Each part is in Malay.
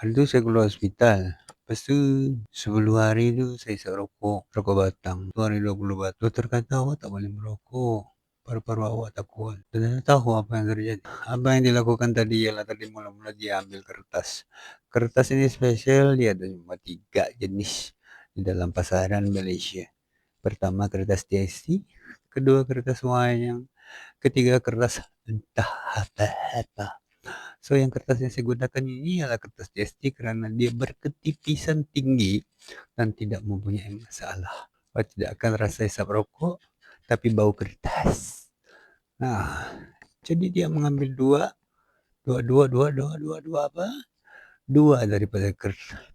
Hari tu saya keluar hospital. Lepas tu 10 hari tu saya isap rokok batang. 1 hari 20 batang. Doktor kata awak tak boleh merokok. Paru-paru awak tak kuat. Dan saya tahu apa yang terjadi. Apa yang dilakukan tadi ialah tadi mula-mula dia ambil kertas. Kertas ini spesial, dia ada cuma 3 jenis di dalam pasaran Malaysia. Pertama kertas TST, kedua kertas wayang, ketiga kertas entah apa. So yang kertas yang saya gunakan ini adalah kertas TST kerana dia berketipisan tinggi dan tidak mempunyai masalah. Awak tidak akan rasa hisap rokok tapi bau kertas. Jadi dia mengambil dua daripada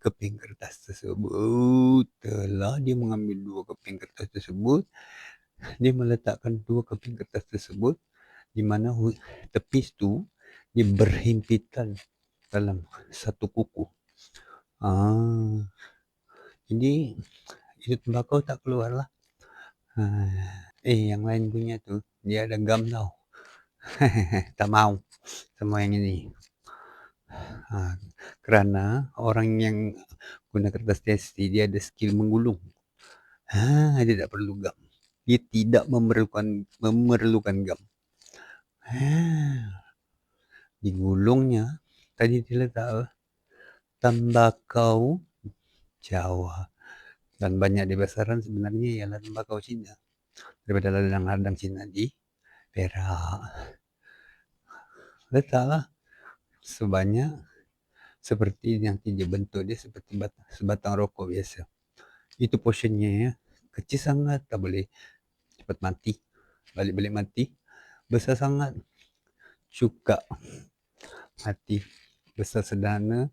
keping kertas tersebut. Setelah dia mengambil 2 keping kertas tersebut, dia meletakkan 2 keping kertas tersebut di mana tepis tu dia berhimpitan dalam satu kuku. Jadi itu tembakau tak keluar lah. Yang lain punya tu dia ada gam tau. Tak mau sama yang ini. Kerana orang yang guna kertas TST dia ada skill menggulung. Dia tak perlu gam. Dia tidak memerlukan gam. Digulungnya tadi diletak tembakau Jawa dan banyak di pasaran sebenarnya ialah tembakau Cina daripada ladang-ladang Cina di Perak. Letaklah sebanyak seperti yang dia bentuk dia seperti sebatang rokok biasa. Itu portionnya ya. Kecil sangat, tak boleh cepat mati. Balik-balik mati. Besar sangat, cuka mati. Besar sederhana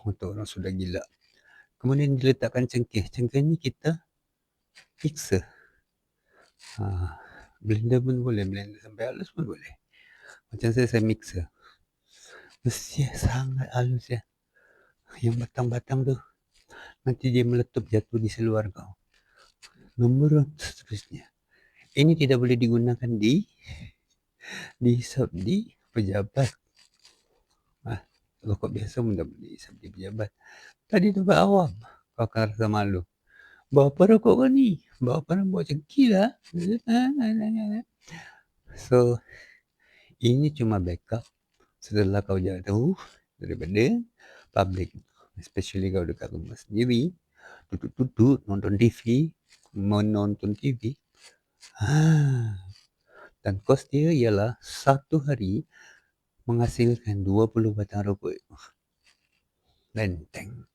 untuk orang sudah gila. Kemudian diletakkan cengkeh. Cengkeh ni kita mixer. Blender pun boleh, blender sampai halus pun boleh. Macam saya mixer. Mesti sangat halus ya. Yang batang-batang tu nanti dia meletup jatuh di seluar kau. Nombor seterusnya. Ini tidak boleh digunakan dihisap di pejabat. Rokok biasa pun tak boleh dihisap di pejabat. Tadi tempat awam, kau akan rasa malu. Bawa apa rokok kau ni? Bawa apa nak bawa cengkih lah. So, ini cuma backup setelah kau jatuh daripada public. Especially kau dekat rumah sendiri, duduk-duduk menonton TV. Dan kos dia ialah 1 hari menghasilkan 20 batang rokok. Lenteng.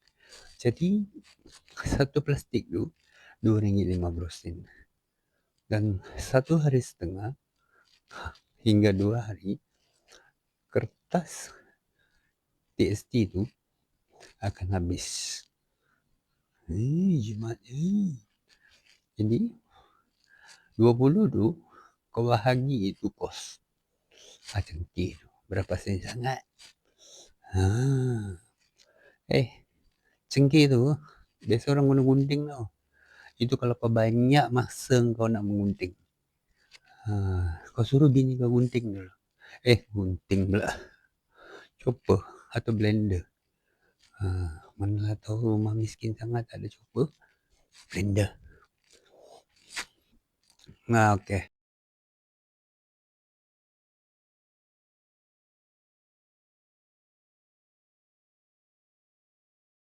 Jadi, 1 plastik tu RM2.50. Dan 1 hari setengah hingga 2 hari, kertas TST tu akan habis. Jimatnya. Jadi 20 tu kau bahagi itu kos. Cengkih tu berapa sen sangat. Cengkih tu biasa orang guna gunting tau. Itu kalau kau banyak masa kau nak mengunting, kau suruh bini kau gunting dulu. Gunting pula, chopper atau blender. Manalah tahu rumah miskin sangat ada chopper, blender. Okay.